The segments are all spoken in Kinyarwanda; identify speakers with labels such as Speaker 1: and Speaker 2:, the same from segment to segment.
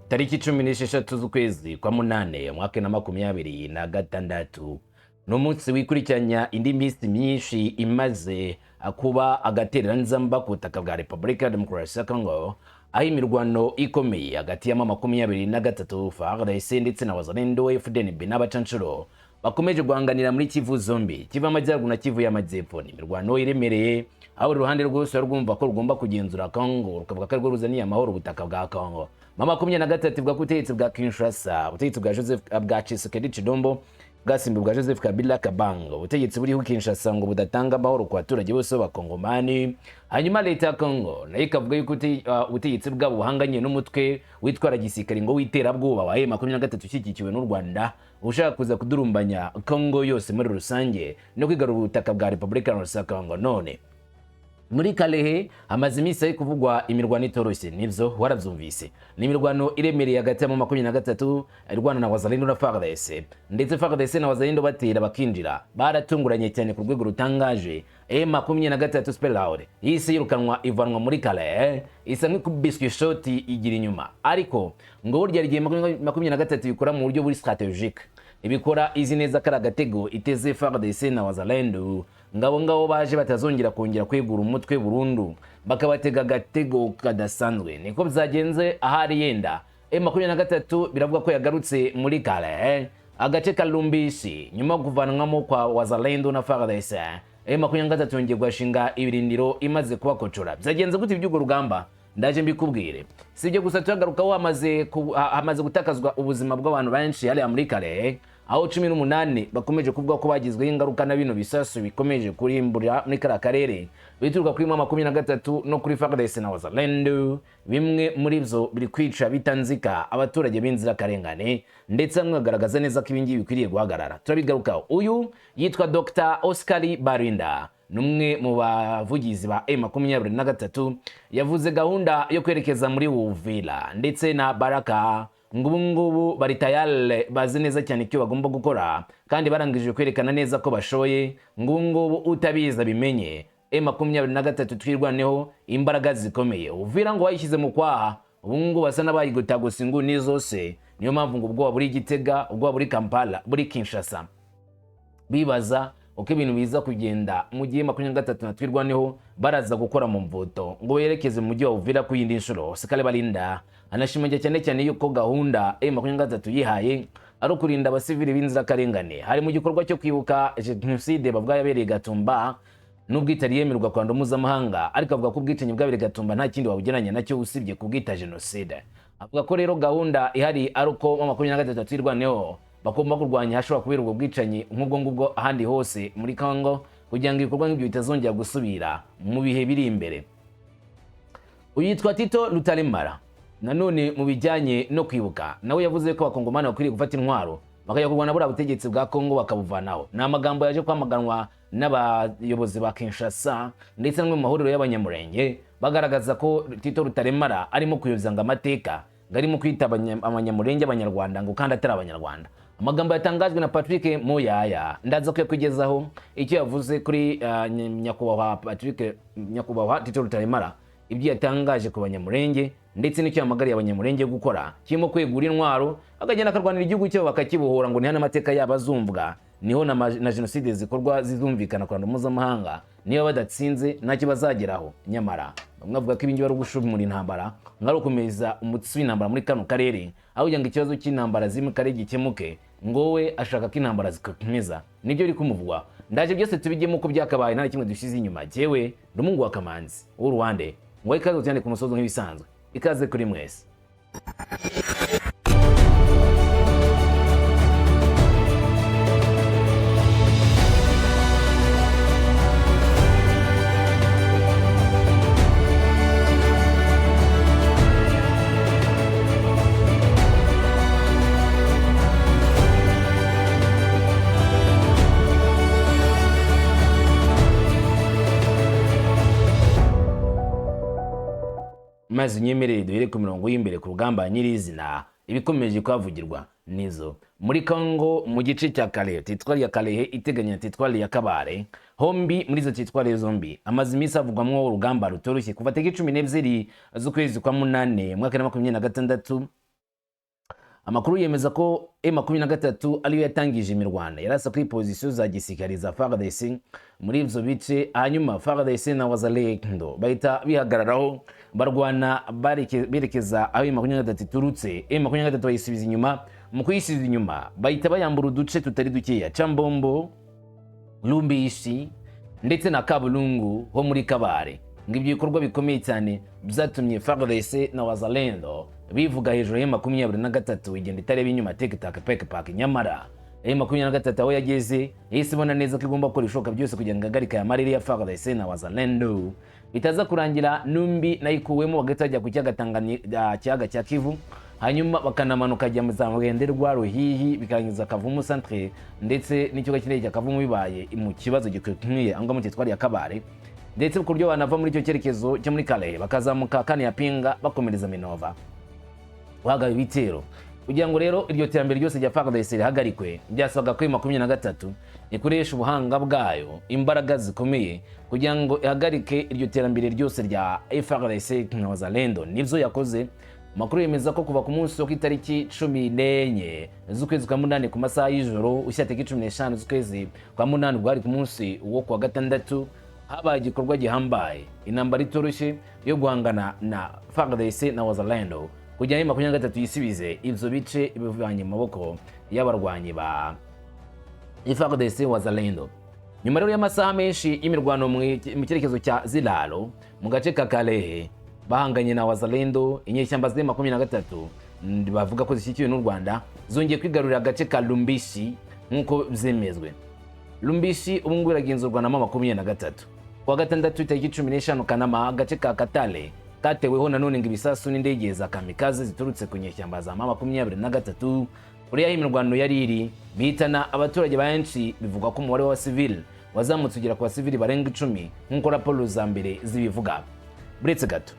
Speaker 1: Tariki 16 z'ukwezi kwa munane mwaka na 2026 n'umunsi wikurikiranya indi minsi myinshi imaze kuba agatereranzamba ku butaka bwa Repubulika ya Demokarasi ya Congo, aho imirwano ikomeye hagati ya M23 FARDC ndetse na Wazalendo FDNB n'abacanshuro bakomeje guhanganira muri Kivu zombi, Kivu Amajyaruguru na Kivu y'Amajyepfo. Ni imirwano iremereye aho uruhande rwose rwumva ko rugomba kugenzura Congo, rukavuga ko ruzaniye amahoro ubutaka bwa Congo. M23 bwa kutegetsi bwa Kinshasa, ubutegetsi bwa Joseph bwa Tshisekedi Tshilombo bwasimbuwe bwa Joseph Kabila Kabango, ubutegetsi buriho Kinshasa ngo budatanga amahoro ku baturage bose b'Abakongomani. Hanyuma leta ya Congo nayo ikavuga yuko ubutegetsi bwabo buhanganye n'umutwe witwara gisirikare ngo witerabwoba wa M23 ushyigikiwe n'u Rwanda, ushaka kuza kudurumbanya Congo yose muri rusange no kwigarura ubutaka bwa Repubulika ya Congo. None muri Kalehe hamaze iminsi ari kuvugwa imirwano itoroshye, nivyo waravyumvise. Ni imirwano iremereye hagati ya M23 irwana na Wazalendo na FARDC, ndetse FARDC na Wazalendo batera bakinjira baratunguranye cyane ku rwego rutangaje. M23 Spelaure yise yirukanwa ivanwa muri Kalehe, isa nk'ikubiswe shoti igira inyuma, ariko ngo burya rigiye M23 bikora mu buryo buri strategique, ibikora izi neza kara gatego iteze FARDC na Wazalendo ngabo baje batazongera kongera kwegura umutwe burundu, bakabatega gatego kadasanzwe. Niko byagenze ahari yenda M23 biravuga ko yagarutse muri Kale agace Kalumbishi nyuma kuvanwamo kwa Wazalendo na FARDC. M23 yongeye gwashinga ibirindiro imaze kubakocora. Byagenze gute iby'ugo rugamba? Ndaje mbikubwire. Sibyo gusa tuyagarukaho hamaze gutakazwa ubuzima bw'abantu benshi hali muri Kale, aho 18 bakomeje kuvuga ko bagizweho ingaruka na bino bisasu bikomeje kurimbura muri kara karere bituruka kuri M23 no kuri FARDC na Wazalendo. Bimwe muri byo biri kwica bitanzika abaturage b'inzira karengane, ndetse amwagaragaza neza ko ibingibi bikwiriye guhagarara. Turabigarukaho. Uyu yitwa Dr. Oscar Barinda, numwe mu bavugizi ba M23, yavuze gahunda yo kwerekeza muri Uvira ndetse na Baraka. Ngubu bari tayale, bazi neza cyane icyo bagomba gukora, kandi barangije kwerekana neza ko bashoye. Ngubu utabiza bimenye M23 twirwaneho imbaraga zikomeye. Uvira ngo wayishyize mu kwaha, ubungu basa n'abayigota gusa inguni zose. Niyo mpamvu ngo ubwoba buri Gitega, ubwoba buri Kampala, buri Kinshasa, bibaza uko ibintu biza kugenda mu gihe M23 twirwaneho baraza gukora mu mvuto ngo yerekeze mu mujyi wa Uvira ku yindi nshuro. Oscar Barinda anashimangira cyane yuko gahunda M23 yihaye ari ukurinda abasivili b'inzira karengane. Hari mu gikorwa cyo kwibuka genocide bavuga yabereye Gatumba, nubwo itari yemerwa kwa mpuzamahanga, ariko avuga ko ubwicanyi bwabereye Gatumba nta kindi wabugeranya nacyo usibye kubwita genocide. Avuga ko rero gahunda ihari ari uko M23 twirwaneho bagomba kurwanya hashobora kubera ubwo bwicanyi nk'ubwo ngubwo ahandi hose muri Congo, kugira ngo ibikorwa nk'ibyo bitazongera gusubira mu bihe biri imbere. Uyitwa Tito Rutaremara nanone mu bijyanye no kwibuka, nawe yavuze ko abakongomani bakwiriye gufata intwaro bakajya kurwana buriya butegetsi bwa Congo bakabuvanaho. Ni amagambo yaje kwamaganwa n'abayobozi ba Kinshasa ndetse no mu mahuriro y'abanyamurenge, bagaragaza ko Tito Rutaremara arimo kuyobya amateka, garimo kwita abanyamurenge Abanyarwanda ngo kandi atari Abanyarwanda. Amagambo yatangajwe na Patrick Moyaya, ndaza kuyakugezaho icyo yavuze kuri nyakubahwa Tito Rutaremara, ibyo yatangaje ku banyamurenge ndetse n'icyo yamagariye abanyamurenge gukora, kirimo kwegura intwaro akagenda akarwanira igihugu cyo bakakibohora ngo ni hano amateka yabo azumvwa, niho na genocide zikorwa zizumvikana kwa mpuzamahanga. Niyo badatsinze ntacyo bazageraho. Nyamara bamwe bavuga ko ibingi bari gushumura intambara ngaro kumeza umutsi w'intambara muri kano karere, aho kugira ngo ikibazo cy'intambara ziri mu karere gikemuke, ngo we ashaka ko intambara zikomeza. Nibyo uri kumuvugwa. Ndaje byose tubigemo uko byakabaye, nta kimwe dushize inyuma. Jewe Rumungu wa Kamanzi w'Urwande, ngo ikaze cyane ku musozo nk'ibisanzwe. Ikaze kuri mwese. Maze nyemerere duhere ku mirongo y'imbere ku rugamba nyirizina ibikomeje kwavugirwa nizo. Muri Congo mu gice cya Kalehe, teritwari ya Kalehe iteganya teritwari ya Kabare, hombi muri izo teritwari zombi amaze iminsi avugwamwo urugamba rutoroshye kuva tariki 12 z'ukwezi kwa munane mwaka wa 2026 Amakuru yemeza ko M23 ariyo yatangije imirwano yarasa kuri position za gisirikare za FARDC muri ivyo bice, hanyuma FARDC na Wazalendo bahita bihagararaho barwana berekeza aho M23 iturutse. M23 bayisubiza inyuma, mu kuyisubiza inyuma bahita bayambura uduce tutari dukeya Chambombo, Lumbishi ndetse na Kabulungu ho muri Kabare. Ngibyo bikorwa bikomeye cyane byatumye FARDC na Wazalendo bivuga hejuru ya M23 igenda itareba inyuma tek-tak pek-pak. Nyamara M23 aho yageze yahise ibona neza ko igomba gukora ibishoboka byose kugira ngo agarika ya mariri ya FARDC na Wazalendo bitaza kurangira Numbi nayikuwemo bagatajya ku kiyaga cya Kivu, hanyuma bakanamanuka ajya mu Zamugende rwa Ruhihi bikarangiza Kavumu centre ndetse n'ikigo kinini cya Kavumu bibaye mu kibazo gikomeye anga mu cyitwari ya Kabare, ndetse ku buryo banava muri icyo cyerekezo cyo muri Kale bakazamuka kane ya Pinga bakomereza Minova wagaye ibitero. Kugira ngo rero iryo terambere ryose rya FARDC rihagarikwe, byasabwa ko M23 ikoresha ubuhanga bwayo imbaraga zikomeye kugira ngo ihagarike iryo terambere ryose rya FARDC na Wazalendo. Nivyo yakoze. Makuru yemeza ko kuva ku munsi wo itariki 14 z'ukwezi kwa munani ku masaha y'ijoro ushyira tariki 15 z'ukwezi kwa munani bwari ku munsi wo kwa gatandatu habaye igikorwa gihambaye, intambara itoroshye yo guhangana na FARDC na Wazalendo kugira ngo M23 yisibize ivyo bice bivanye mu maboko y'abarwanyi ba FARDC Wazalendo. Nyuma rero y'amasaha menshi y'imirwano mu cyerekezo cya Zilalo mu gace ka Kalehe bahanganye na Wazalendo, inyeshyamba za M23 bavuga ko zishyikiwe n'u Rwanda zongeye kwigarurira agace ka Lumbishi nkuko byemezwe. Lumbishi ubu ngubu iragenzurwa na M23. Kuwa gatandatu itariki 15 Kanama agace ka Katale kateweho nanone ngo ibisasu n'indege za kamikaze ziturutse ku nyeshyamba za M23. Uriya imirwano yari iri bihitana abaturage benshi, bivugwa ko umubare wa civil wazamutse ugera ku basivili barenga 10 nkuko raporo za mbere zibivuga. Buretse gato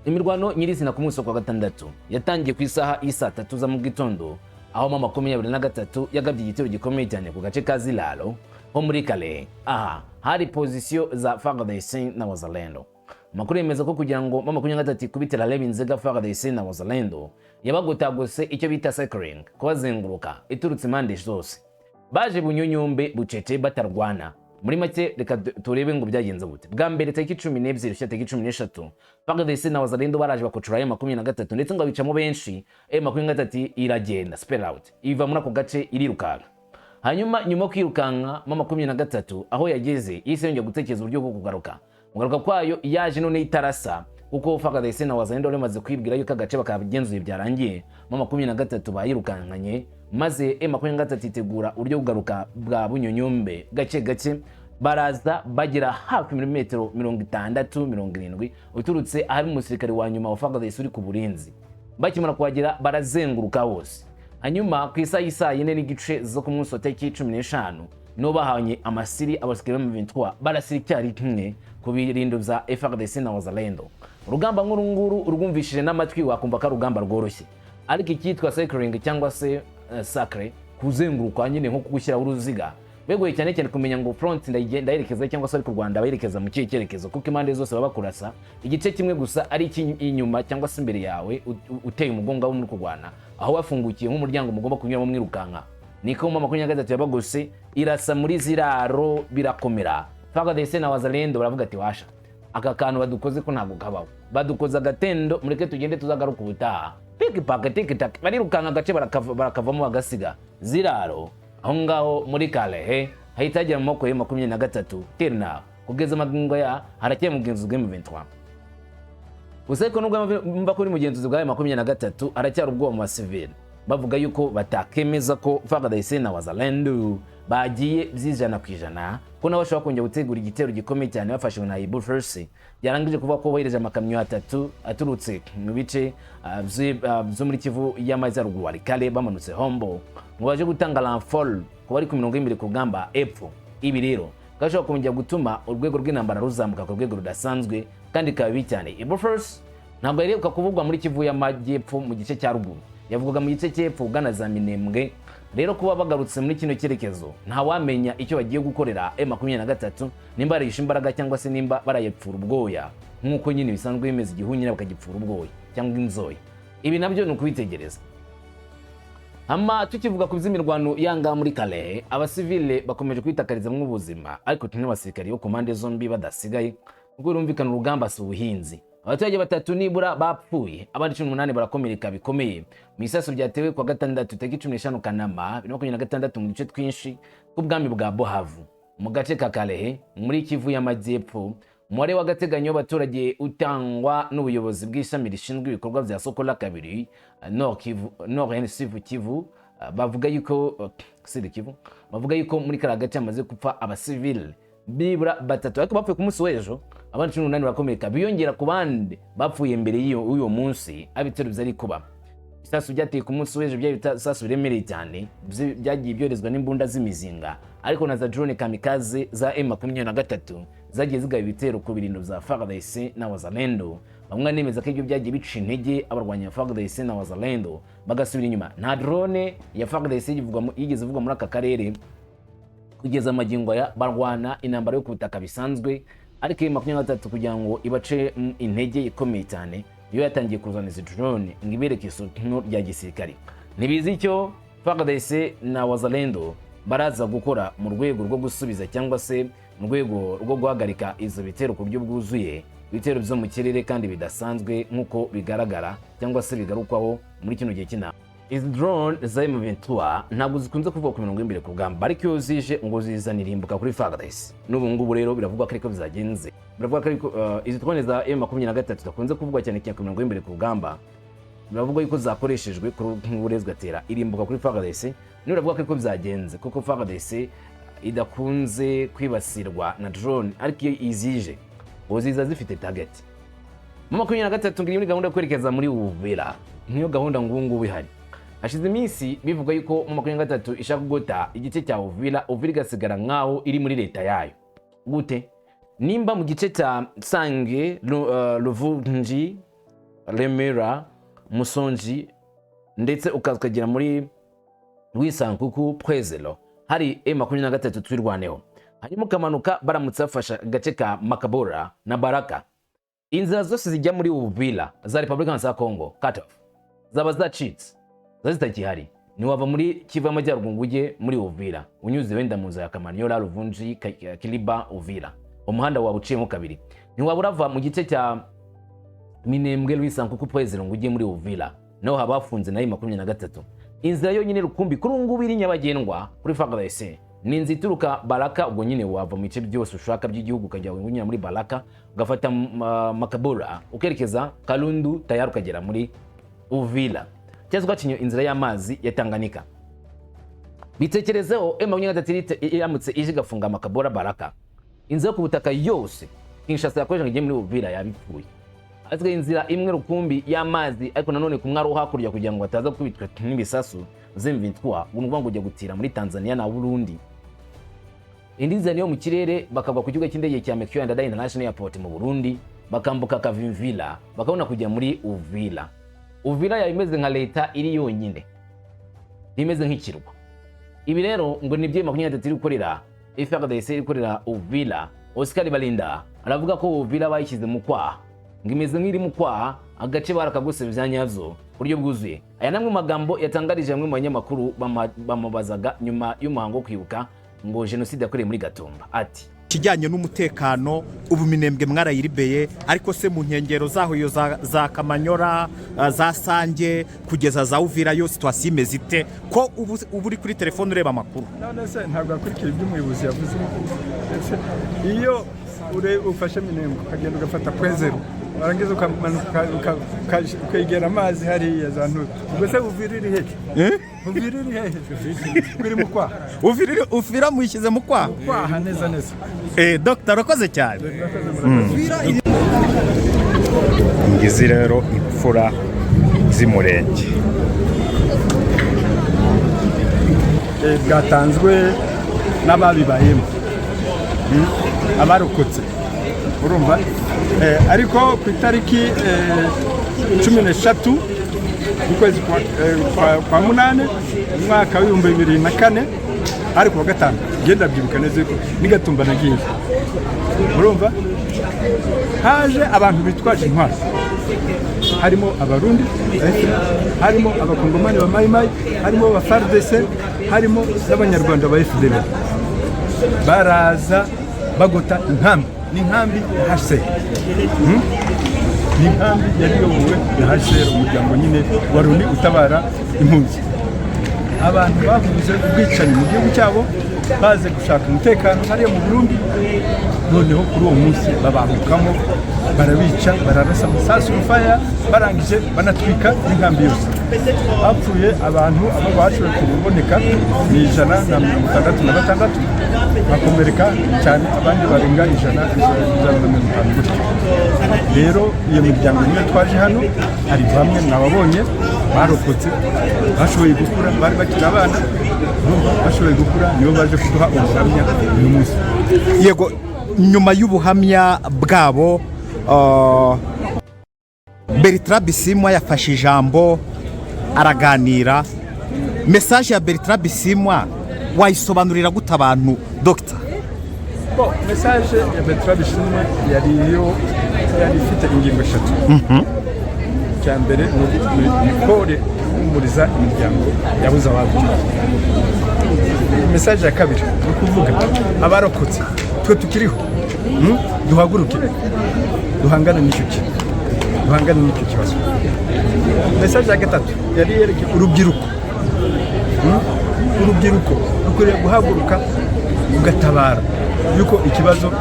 Speaker 1: imirwano nyirizina ku munsi wa gatandatu yatangiye ku isaha y'isa 3 za mu gitondo aho M23 yagabye igitero gikomeye cyane ku gace ka Zilalo ho muri Kale. Aha hari position za FARDC na Wazalendo. Makuru yemeza ko kugira ngo M23 kubitira Levi Nzega FARDC na Wazalendo yabagotagose icyo bita circling, kubazenguruka iturutse impande zose. Baje bunyunyumbe bucece batarwana. Muri make reka turebe ngo byagenze gute. Bwa mbere tariki 12 ushyira tariki 13 FARDC na Wazalendo baraje bakocura M23 ndetse ngo abicamo benshi. M23 iragenda spell out iva muri ako gace irirukanka. Hanyuma nyuma kwirukanka M23 aho yageze yise yongeye gutekereza uburyo bwo kugaruka kwayo yaje none itarasa kuko FARDC na Wazalendo bamaze kwibwira yuko agace bakabigenzuye byarangiye. M23 bayirukankanye maze M23 itegura uburyo kugaruka bwa bunyonyombe gace gace baraza bagira hafi milimetero 60-70 uturutse ahari umusirikare wa nyuma wa FARDC uri ku burinzi. Bakimara kuhagera barazenguruka hose. Hanyuma ku isaha y'isa 4 n'igice zo ku munsi wa tariki 15 no bahanye amasiri abasikare mu 23 barasirikari kimwe ku birindo za FARDC na Wazalendo. Urugamba nk'urunguru urwumvishije n'amatwi wakumva ka rugamba rworoshye, ariko icyitwa circling cyangwa se sacre kuzenguruka nyine nko kugushyira uruziga begoye cyane cyane kumenya ngo front ndayerekeza cyangwa se ari ku Rwanda bayerekeza mu cyerekezo kuko impande zose baba kurasa igice kimwe gusa ari inyuma cyangwa se imbere yawe uteye umugongo wo muri kurwana aho wafungukiye nk'umuryango mugomba kunyuramo mwirukanka. Niko M23 yabagose irasa muri Ziraro birakomera. FARDC na Wazalendo baravuga ati washa aka kantu badukoze ko ntago kabaho, badukoza agatendo mureke tugende tuzagaruka ubutaha. Pik-pak tik-tak barirukanka agace barakavamo bagasiga Ziraro aho ngaho muri Kalehe hahitagira mu moko ya M23 terna kugeza magingo ya harakiye mugenzuzi bwa M23. Useko nubwo mba kuri mugenzuzi bwa M23 aracyari ubwo mu civil bavuga yuko batakemeza ko FARDC na Wazalendo bagiye by'ijana ku ijana ko nabo bashobora kongera gutegura igitero gikomeye cyane bafashwe na Ibu First yarangije kuvuga ko bohereje amakamyo 3 aturutse mu bice byo muri Kivu y'Amajyaruguru ari Kale bamanutse Hombo ngo baje gutanga l'enfol ko bari ku mirongo y'imbere ku rugamba epfo. Ibi rero gashobora kongera gutuma urwego rw'intambara ruzamuka ku rwego rudasanzwe kandi kabi cyane. Ibu First ntabwo yarebuka kuvugwa muri Kivu y'Amajyepfo mu gice cya ruguru, yavugaga mu gice cy'epfo ugana za Minembwe. Rero kuba bagarutse muri kino cyerekezo nta wamenya icyo bagiye gukorera M23 nimba arisha imbaraga cyangwa se nimba barayepfura ubwoya nkuko nyine bisanzwe bimeze igihunyira bakagipfura ubwoya cyangwa inzoya. Ibi nabyo ni ukubitegereza. Hama tukivuga ku by'imirwano yanga muri Kale, abasivile bakomeje kwitakariza mu buzima, ariko tumwe abasirikari bo komande zombi badasigaye ubwo urumvikana urugamba si ubuhinzi. Abaturage batatu nibura bapfuye, abandi 18 barakomereka bikomeye mu isasu ryatewe kwa gatandatu tariki 15 Kanama 2026 mu gice twinshi k'ubwami bwa Bohavu mu gace ka Kalehe muri Kivu y'Amajyepfo. Umubare w'agateganyo w'abaturage utangwa n'ubuyobozi bw'ishami rishinzwe ibikorwa bya Sokola kabiri Nord Kivu bavuga yuko muri kara gace amaze gupfa abasivile bibura batatu, ariko bapfuye ku munsi w'ejo, abandi 18 barakomereka biyongera ku bandi bapfuye mbere y'uyo munsi abitero byari kuba. Isasu byateye ku munsi w'ejo by'isasu biremereye cyane byagiye byorezwa n'imbunda z'imizinga, ariko na za drone kamikaze za M23 zagiye zigaba ibitero ku birindiro za FARDC na Wazalendo. Bamwe nemeza ko ibyo byagiye bica intege abarwanya FARDC na Wazalendo bagasubira inyuma. Nta drone ya FARDC yigeze ivugwa muri aka karere kugeza amagingo ya barwana intambara yo kubutaka bisanzwe, ariko M23 kugira ngo ibace intege ikomeye cyane yo yatangiye kuzana izi drone ngibereke isoko rya gisirikare. Nibizi icyo FARDC na Wazalendo baraza gukora mu rwego rwo gusubiza cyangwa se mu rwego rwo guhagarika izo bitero ku buryo bwuzuye, ibitero byo mu kirere kandi bidasanzwe nk'uko bigaragara cyangwa se bigarukwaho muri kino gihe cy'intambara. Izi drone za M23 ntabwo zikunze kuvuga ku mirongo y'imbere ku rugamba, ariko iyo zije ngo zizanira imbuka kuri FARDC. N'ubu ngubu rero biravugwa ko ariko bizagenze, biravugwa ko ariko izi drone za M23 zikunze kuvugwa cyane ku mirongo y'imbere ku rugamba, biravugwa yuko zakoreshejwe ku burezwe atera irimbuka kuri FARDC. N'uravuga ko ariko bizagenze kuko FARDC idakunze kwibasirwa na drone, ariko iyo izije ziza zifite target. Mu 23 ngiri muri gahunda yo kwerekeza muri Uvira, niyo gahunda ngubu ihari. Hashize iminsi bivuga yuko mu 23 ishaka kugota igice cya Uvira igasigara nkaho iri muri leta yayo. Gute? Nimba mu gice cya Sange, Luvungi, Remera, Musonji ndetse ukazikagira muri Rwisankuku, Pwezelo hari M23 twirwaneho, hanyuma ukamanuka baramutse bafasha agace ka Makabora na Baraka, inzira zose zijya muri Uvira za Republika ya Congo cut off zaba zacitse zazitakihari. Niwava muri Kivu y'Amajyaruguru ujye muri Uvira unyuze wenda mu nzira ya Kamanyola, Luvungi, Kiliba, Uvira, umuhanda waba uciyemo kabiri. Niwaba urava mu gice cya Minembwe, Rwisankuku, Pwezelo ngo ujye muri Uvira, naho habafunze na M23. Inzira yonyine rukumbi kuri ngubu iri nyabagendwa kuri FARDC ni inzira ituruka Baraka, ubwo nyine wava mu bice byose ushaka by'igihugu ukajya unyura muri Baraka ugafata Makabura ukerekeza Kalundu tayari ukagera muri Uvira, cyangwa ugacinya inzira y'amazi ya Tanganyika. Bitekerezeho M23 iramutse ije gafunga Makabura, Baraka, inzira ku butaka yose Kinshasa yakoresha ngiye muri Uvira yabipfuye. Azwe inzira imwe rukumbi y'amazi, ariko nanone ku mwaro hakurya kugira ngo ataza kubitwa n'ibisasu z'M23 ngo ujya gutira muri Tanzania na Burundi. Indi nzira yo mu kirere bakagwa ku kibuga cy'indege cya Mekiyo International Airport mu Burundi, bakambuka Kavimvira bakabona kujya muri Uvira. Uvira yabimeze nka leta iri yonyine, imeze nk'ikirwa. Ibi rero ngo ni byo M23 iri gukorera FARDC iri gukorera Uvira. Oscar Balinda aravuga ko Uvira bayishyize mu kwaha, ngimeze nk'iri mu kwaha, agace barakagose byanyavyo buryo bwuzuye. Aya namwe magambo yatangarije amwe mu banyamakuru bamubazaga nyuma y'umuhango kwibuka ngo genocide yakorewe muri Gatumba. Ati
Speaker 2: kijyanye n'umutekano ubu Minembwe mwarayiribeye, ariko se mu nkengero zaho yo za Kamanyora, za Sange kugeza za Uvira yo situation imeze ite ko ubu uri kuri telefone ureba amakuru?
Speaker 3: None se ntabwo akurikira ibyo umuyobozi yavuze. Iyo ufashe Minembwe ukagenda ugafata Pwezelo, warangiza ukamanuka ukegera amazi hariya za Ntutu, ubwo se Uvira iri hehe? Uvira iri hehe? Kuri mu kwaha.
Speaker 2: Uvira muyishyize mu kwaha?
Speaker 3: Kwaha neza neza.
Speaker 2: Dr. Rakoze cyane. Ngizi rero imfura z'Umurenge
Speaker 3: bwatanzwe n'ababibayemo, abarokotse urumva, ariko ku itariki 13 ukwezi kwa munane umwaka wa 2004 ariko wa gatanu genda byibuka neza ko ni Gatumba nagiye, urumva haje abantu bitwaje intwaro harimo abarundi harimo abakongomani ba mayimayi harimo aba FARDC harimo n'abanyarwanda ba FDL baraza bagota inkambi n'inkambi ya HCR n'inkambi yari yobowe na HCR umuryango nyine wa Loni utabara impunzi abantu bavuze ubwicanyi mu gihugu cyabo baze gushaka umutekano hariya mu Burundi noneho kuri uwo munsi babahukamo barabica bararasa amasasu fire barangije banatwika n'inkambi yose hapfuye abantu abo bashoboye kuboneka ni 166 bakomereka cyane abandi barenga 150 rero iyo miryango niyo twaje hano hari bamwe nababonye barokotse bashoboye gukura bari bakiri abana bashoboye gukura nibo baje kuduha ubuhamya uyu munsi
Speaker 2: yego nyuma y'ubuhamya bwabo Bertrand Bisimwa yafashe ijambo araganira message ya Bertrand Bisimwa wayisobanurira gute abantu Dr.
Speaker 3: Message ya Bertrand Bisimwa yari ifite ingingo eshatu cya mbere ni kore umuriza imiryango yabuze ababo message ya kabiri ni kuvuga abarokotse twe tukiriho duhaguruke duhangane n'icyo kibazo message ya gatatu yari yerekeye urubyiruko rukwiriye guhaguruka ugatabara yuko ikibazo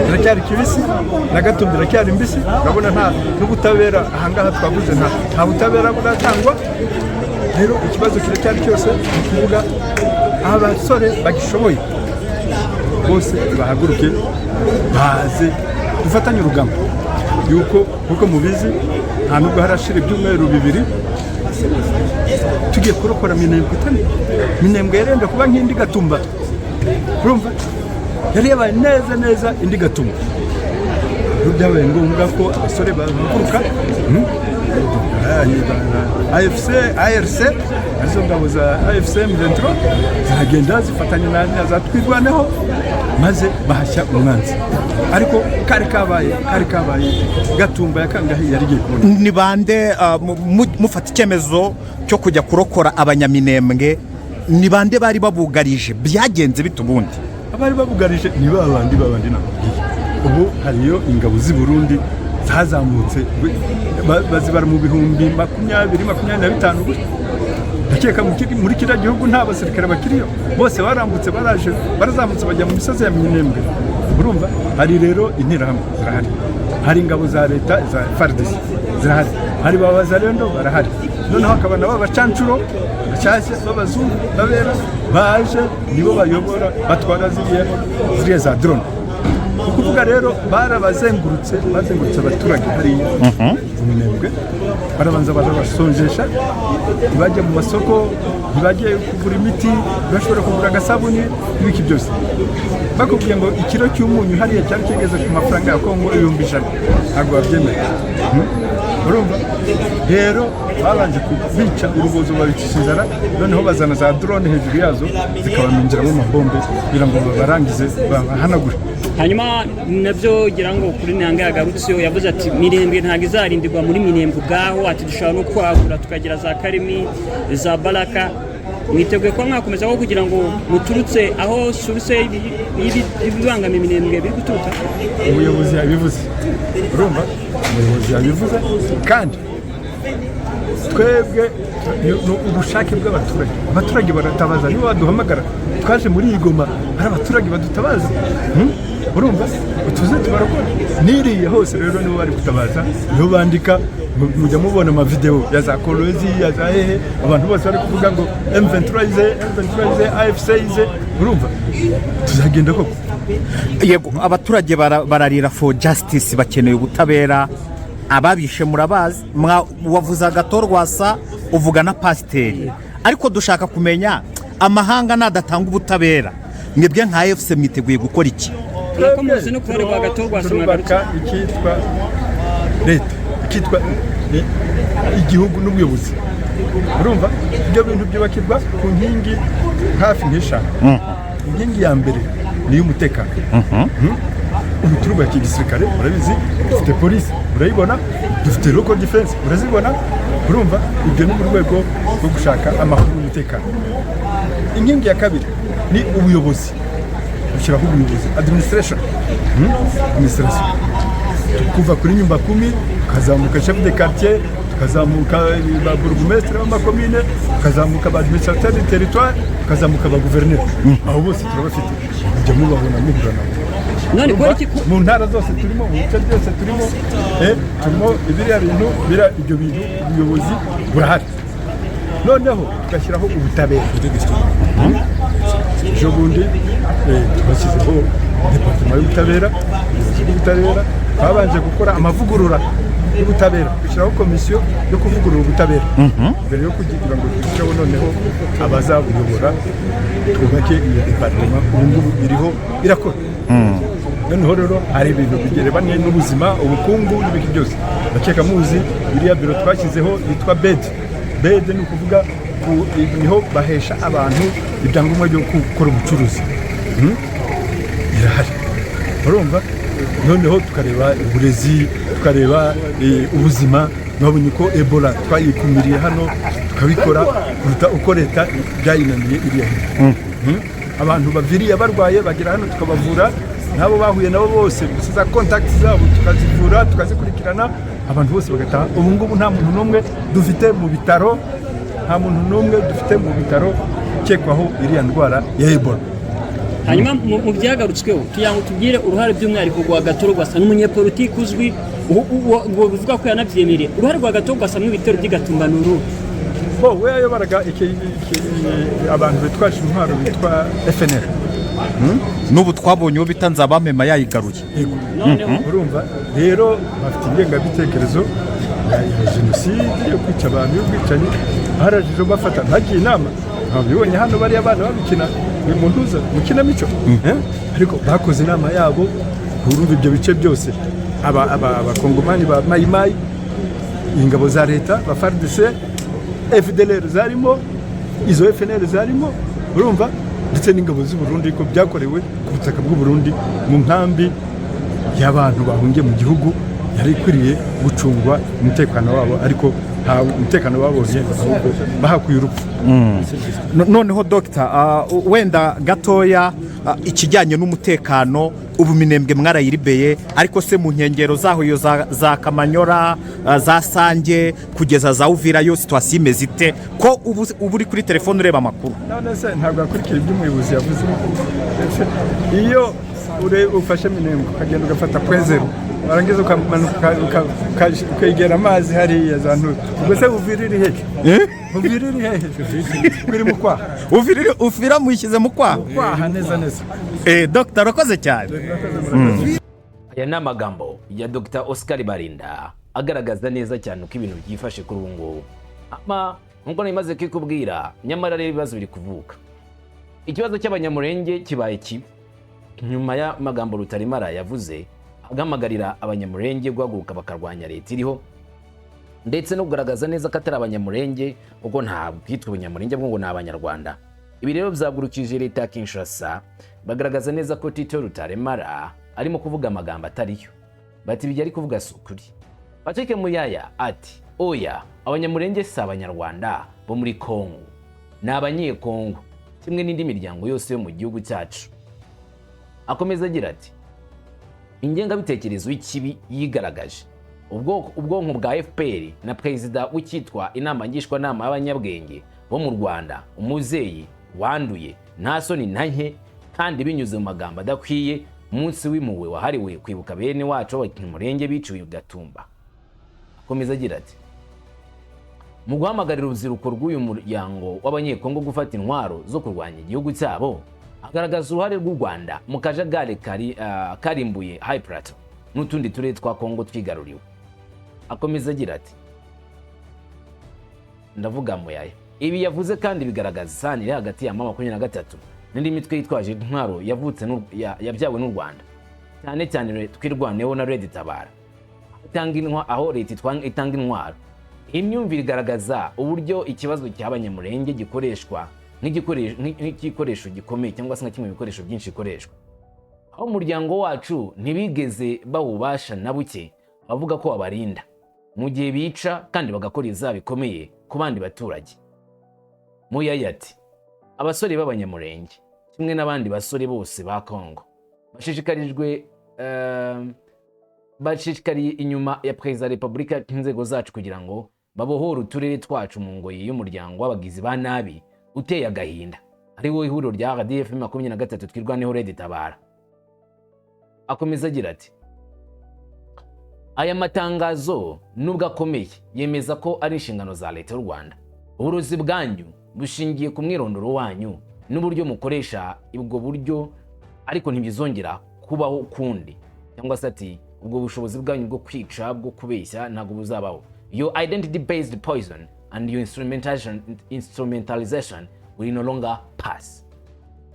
Speaker 3: kiracyari kibisi na gatumbi iracyari mbisi urabona nta n'ubutabera ahangaha twavuze nta butabera buratangwa rero ikibazo kiracyari cyose ni kuvuga abasore bagishoboye bose bahaguruke baze dufatanye urugamba yuko kuko mubizi nta nubwo harashira ibyumweru bibiri tugiye kurokora minembwe yarenda kuba nk'indi gatumba urumva yari yabaye neza indi gatumba byabaye ngombwa ko abasore bahaguruka AFC arizo ngabo za AFC M23 ziragenda zifatanya na za twirwaneho maze bahashya umwanzi ariko kari kabaye gatumba yakangahe yari giye kubona
Speaker 2: ni bande mufata icyemezo cyo kujya kurokora abanyaminembwe ni bande bari babugarije byagenze bitubundi
Speaker 3: abari babugarije ni babandi nakubwiye ubu hariyo ingabo z'i Burundi zazamutse bazibara mu bihumbi 20-25 ndakeka muri kiriya gihugu nta basirikare bakiriyo bose barambutse barazamutse bajya mu misozi ya Minembwe urumva hari rero interahamwe zirahari hari ingabo za leta za FARDC zirahari hari babazarendo barahari noneho hakaba n'abacancuro bashyashya b'abazungu babera baje nibo bayobora batwara ziriya za drone ukuvuga rero bazengurutse abaturage hariya mu Minembwe barabanza barabasonjesha ntibajye mu masoko ntibajye kugura imiti bashobora kugura agasabuni n'ibiki byose bakubwiye ngo ikiro cy'umunyu hariya cyari kigeze ku mafaranga ya Kongo 1,100 ntabwo babyemera urumva rero babanje kubica urubozo babicisha inzara noneho bazana za drone hejuru yazo zikabaminjiramo amabombe kugira ngo barangize bahanagure
Speaker 4: hanyuma nabyo gira ngo kuri Nanga yagarutse yavuze ati Minembwe ntabwo izarindirwa muri Minembwe ubwaho ati dushobora no kwagura tukagira za Karimi za Baraka mwiteguye ko mwakomeza ko kugira ngo muturutse aho suruse y'ibibangamiye Minembwe biri guturuka
Speaker 3: umuyobozi yabivuze urumva umuyobozi yabivuze kandi twebwe ubushake bw'abaturage baratabaza nibo baduhamagara twaje muri Igoma hari abaturage badutabaza urumva tuze tubarakora niriye hose rero nibo bari gutabaza nibo bandika mujya mubona amavideo ya za Kolwezi ya za hehe abantu bose bari kuvuga ngo M23 ize AFC ize urumva tuzagenda koko
Speaker 2: yego abaturage bararira for justice bakeneye ubutabera ababishe murabazi wavuza Gatorwasa uvuga na pasiteri ariko dushaka kumenya amahanga nadatanga ubutabera mwebwe nka AFC mwiteguye gukora iki
Speaker 4: nakomuze no kurare kwa Gatorwasa
Speaker 3: mwagaruka ikitwa leta ikitwa igihugu n'ubuyobozi urumva ibyo bintu byubakirwa ku nkingi hafi nk'eshanu inkingi ya mbere ni y'umutekano ubu turi rwa kigisirikare murabizi, dufite polisi urayibona, dufite local defense urazibona, urumva ibyo ni mu rwego rwo gushaka amahoro n'umutekano. Inkingi ya kabiri ni ubuyobozi, gushyiraho ubuyobozi, administration, kuva kuri nyumba 10 tukazamuka chef de quartier, tukazamuka ba burugumestre w'amakomine, tukazamuka ba administrateur du territoire, tukazamuka ba gouverneur. Aho bose turabafite kujya mubabona muhurana
Speaker 4: none ko iki
Speaker 3: mu ntara zose turimo, mu bice byose turimo, turimo ibiriya bintu ibyo bintu ubuyobozi burahari. Noneho tugashyiraho ubutabera. Ejo bundi twashyizeho departement y'ubutabera, babanje gukora amavugurura y'ubutabera, gushyiraho komisiyo yo kuvugurura ubutabera mbere yo kugira ngo dushyireho noneho abazabuyobora, twubake iyo departement. Ubu ngubu iriho irakora. Noneho rero hari ibintu bigerebanye n'ubuzima, ubukungu n'ibiki byose. Bakeka muzi iriya biro twashyizeho yitwa bed ni ukuvuga niho bahesha abantu ibyangombwa byo gukora ubucuruzi. Irahari, urumva. Noneho tukareba uburezi, tukareba ubuzima. Mwabonye ko Ebola twayikumiriye hano, tukabikora kuruta uko leta byayinaniye iriya hino. Abantu baviriye barwaye bagera hano tukabavura, nabo bahuye nabo bose za contact zabo tukazivura, tukazikurikirana, abantu bose bagataha. Ubu ngubu nta muntu n'umwe dufite mu bitaro, ukekwaho iriya ndwara ya Ebola.
Speaker 4: hanyuma mu byagarutsweho kugira ngo tubwire uruhare by'umwihariko rwa Gatoro Rwasa n'umunyepolitiki uzwi uvuga ko yanabyemereye. Uruhare rwa Gatoro Rwasa mu bitero by'Igatumba ni uruhe?
Speaker 3: We yayoboraga abantu bitwaje intwaro bitwa FNL.
Speaker 2: n'ubu twabonye uwo bita Nzabamema yayigaruye.
Speaker 3: Urumva rero bafite ingengabitekerezo ya jenoside yo kwica abantu, y'ubwicanyi. Barajije bafata ntagiye inama, babibonye hano bari abana babikina mu ntuza mu kinamico, ariko bakoze inama yabo. Urumva ibyo bice byose abakongomani ba mayimayi, ingabo za leta, ba FARDC, FDLR zarimo, izo FNL zarimo, urumva, ndetse n'ingabo z'u Burundi, ko byakorewe ku butaka bw'u Burundi mu nkambi y'abantu bahungiye mu gihugu. Yari ikwiriye gucungwa umutekano wabo, ariko nta umutekano babonye, ahubwo bahakuye urupfu.
Speaker 2: Noneho Dr. Wenda gatoya, ikijyanye n'umutekano ubu Minembwe mwarayiribeye, ariko se mu nkengero zaho iyo za Kamanyora, za Sange kugeza za Uvira yo situation imeze ite, ko ubu uri kuri telefone ureba amakuru?
Speaker 3: None se ntabwo akurikira ibyo umuyobozi yavuze. Iyo ufashe Minembwe ukagenda ugafata .0 warangiza ukamanuka ukegera amazi hariya za Ntutu, ubwo se Uvira iri hehe? Uvira iri hehe? Uri mu kwaha.
Speaker 2: Uvira muyishyize mu kwaha?
Speaker 3: Kwaha neza.
Speaker 2: Dr. Rakoze cyane.
Speaker 1: Aya ni amagambo ya Dr. Oscar Barinda agaragaza neza cyane uko ibintu byifashe kuri ubu ngubu. Nkuko namaze kikubwira, nyamara rero ibibazo biri kuvuka. Ikibazo cy'abanyamurenge kibaye kibi nyuma ya magambo Rutarimara yavuze agamagarira abanyamurenge guhaguruka bakarwanya leta iriho, ndetse no kugaragaza neza ko atari abanyamurenge kuko nta bwitwa abanyamurenge ngo ni abanyarwanda. Ibi rero byagurukije leta ya Kinshasa, bagaragaza neza ko Tito Rutarimara arimo kuvuga amagambo atariyo, bati bijya ari kuvuga sukuri. Patrick Muyaya ati oya, abanyamurenge si abanyarwanda bo muri Kongo, ni abanyekongo kimwe n'indi miryango yose yo mu gihugu cyacu. Akomeza agira ati ingengabitekerezo y'ikibi yigaragaje, ubwonko bwa FPR na perezida w'icyitwa inama ngishwanama y'abanyabwenge bo mu Rwanda, umuzeyi wanduye nta soni na nke, kandi binyuze mu magambo adakwiye, umunsi w'impuhwe wahariwe kwibuka bene wacu abanyamurenge biciwe i Gatumba. Akomeza agira ati mu guhamagarira urubyiruko rw'uyu muryango w'abanyekongo gufata intwaro zo kurwanya igihugu cyabo, agaragaza uruhare rw'u Rwanda mu kajagari karimbuye High Plateau n'utundi turere twa Kongo twigaruriwe. Akomeza agira ati ndavuga Muyaya, ibi yavuze kandi bigaragaza isanire hagati ya M23 n'indi mitwe yitwaje intwaro yavutse yabyawe n'u Rwanda, cyane cyane twirwaneho na Red Tabara, aho leta itanga intwaro. Imyumvire igaragaza uburyo ikibazo cy'abanyamurenge gikoreshwa nk'igikoresho gikomeye cyangwa se nka kimwe mu bikoresho byinshi bikoreshwa. aho umuryango wacu ntibigeze bawubasha na buke bavuga ko babarinda mu gihe bica kandi bagakora ibyaha bikomeye ku bandi baturage. Muyaya ati abasore b'abanyamurenge kimwe n'abandi basore bose ba Kongo bashishikariye inyuma ya Perezida wa Repubulika inzego zacu kugira ngo babohore uturere twacu mu ngoyi y'umuryango w'abagizi ba nabi uteye agahinda ariwo ihuriro rya RDF 23 twirwaneho Red Tabara. Akomeza agira ati aya matangazo nubwo akomeye yemeza ko ari inshingano za leta y'u Rwanda. Uburozi bwanyu bushingiye ku mwirondoro wanyu n'uburyo mukoresha ubwo buryo, ariko ntibizongera kubaho kundi, cyangwa se ati ubwo bushobozi bwanyu bwo kwica bwo kubeshya ntabwo buzabaho. Your identity based poison and your instrumentalization will no longer pass.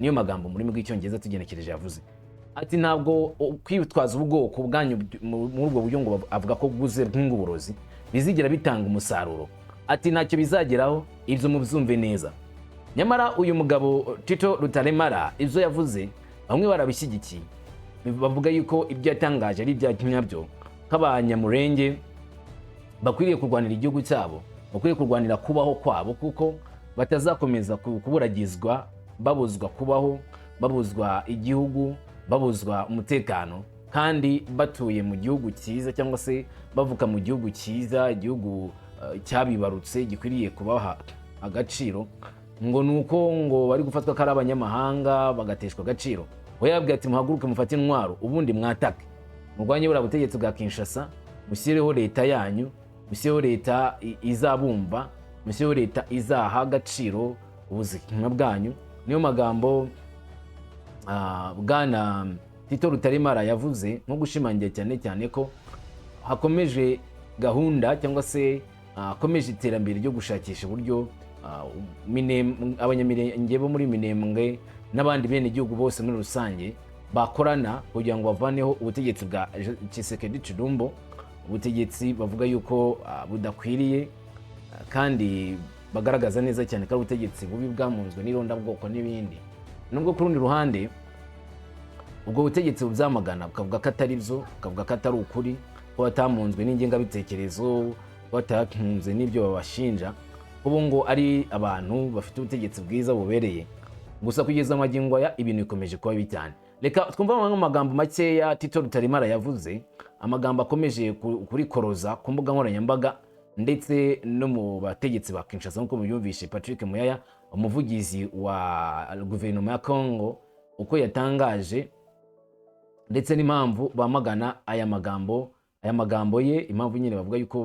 Speaker 1: Niyo magambo muri rw'icyongereza tugenekereje yavuze ati ntabwo kwitwaza ubwoko bwanyu muri ubwo buryo ngo avuga ko bwuze bw'uburozi bizigera bitanga umusaruro. Ati ntacyo bizageraho, ibyo mubyumve neza. Nyamara uyu mugabo Tito Rutaremara ibyo yavuze bamwe barabishyigikiye, bavuga yuko ibyo yatangaje ari ibya nyabyo, nk'abanyamurenge bakwiriye kurwanira igihugu cyabo, bakwiriye kurwanira kubaho kwabo, kuko batazakomeza kuburagizwa, babuzwa kubaho, babuzwa igihugu, babuzwa umutekano, kandi batuye mu gihugu cyiza cyangwa se bavuka mu gihugu cyiza, igihugu cyabibarutse gikwiriye kubaha agaciro, ngo nuko ngo bari gufatwa kari abanyamahanga bagateshwa agaciro. We yabwiye ati muhaguruke mufate intwaro ubundi mwatake, murwanye buriya butegetsi bwa Kinshasa, mushyireho leta yanyu, mushyireho leta izabumva, mushyireho leta izaha agaciro ubuzima bwanyu. Niyo magambo bwana Tito Rutaremara yavuze, nko gushimangira cyane ko hakomeje gahunda cyangwa se hakomeje iterambere ryo gushakisha uburyo abanyamirenge bo muri Minembwe n'abandi bene igihugu bose muri rusange bakorana kugira ngo bavaneho ubutegetsi bwa Tshisekedi Tshilombo, ubutegetsi bavuga yuko budakwiriye kandi bagaragaza neza cyane ko ubutegetsi bubi bwamunzwe n'irondabwoko n'ibindi. Nubwo ku rundi ruhande ubwo butegetsi bubyamagana bukavuga ko atari byo, bukavuga ko atari ukuri, ko batamunzwe n'ingengabitekerezo, batakunze n'ibyo babashinja, ubu ngo ari abantu bafite ubutegetsi bwiza bubereye. Gusa kugeza amagingo aya ibintu bikomeje kuba bitane. Reka twumva amagambo makeya Tito Rutaremara yavuze, amagambo akomeje kurikoroza ku mbuga nkoranyambaga ndetse no mu bategetsi ba Kinshasa, nk'uko mubyumvishe Patrick Muyaya, umuvugizi wa guverinoma ya Kongo, uko yatangaje ndetse n'impamvu bamagana aya magambo ye, impamvu nyine bavuga yuko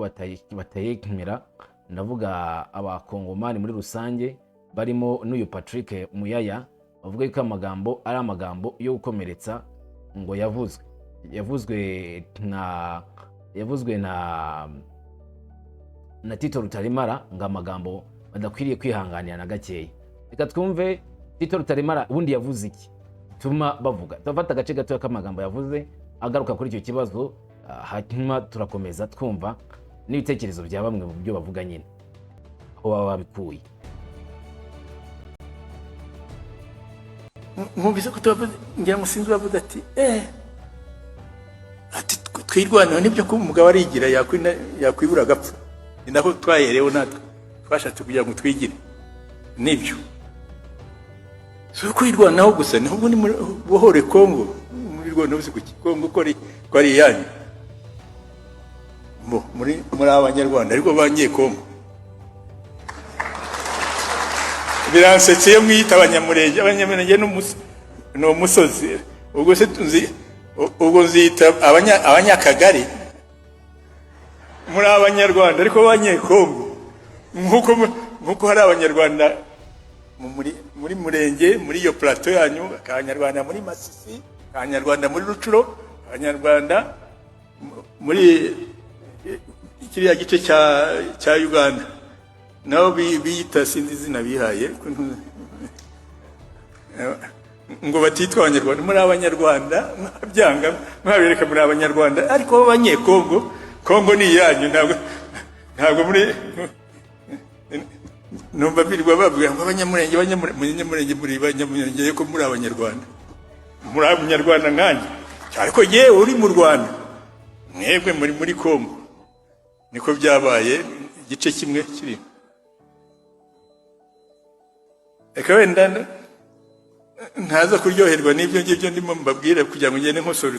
Speaker 1: batayekemera, ndavuga abakongomani muri rusange barimo n'uyu Patrick Muyaya, bavuga yuko amagambo ari amagambo yo gukomeretsa, ngo yavuzwe na Tito Rutaremara, ngo amagambo badakwiriye kwihanganira na gakeya. Reka twumve Tito Rutaremara ubundi yavuze iki tuma bavuga. Tufata agace gato k'amagambo yavuze agaruka kuri icyo kibazo, hanyuma turakomeza twumva n'ibitekerezo bya bamwe mu byo bavuga nyine aho baba babikuye.
Speaker 5: Mwumvise ko tubavuze, ngira musinzi bavuze ati ati twirwanaho nibyo ko umugabo arigira yakwibura agapfa. Ni naho twayerewe natwe twashatse kugira ngo twigire nibyo. So kwirwanaho gusa niho muri bohore Kongo, muri Rwanda uzi kuki Kongo ko ari yanyu muri abanyarwanda ariko banye Kongo. Biransetse mwita abanyamurenge no musozi, ubwo se ubwo nzita abanyakagari muri abanyarwanda ariko banye Kongo, nkuko hari abanyarwanda muri Murenge, muri iyo plateau yanyu, abanyarwanda muri Masisi, abanyarwanda muri Rucuro, abanyarwanda muri kiriya gice cya Uganda, nabo biyita sinzi izina bihaye ngo batitwa abanyarwanda. Muri abanyarwanda byanga mwabereka muri abanyarwanda ariko banye Kongo ni yanyu, ntabwo muri numva birirwa bavuga ngo abanyamurenge muri banyamurenge ko muri abanyarwanda. muri abanyarwanda nkanjye ariko yewe uri mu Rwanda mwebwe muri Kongo niko byabaye igice kimwe kiri eka wenda ntaza kuryoherwa n'ibyo ngibyo ndimo mbabwire kugira ngo ngende nkosore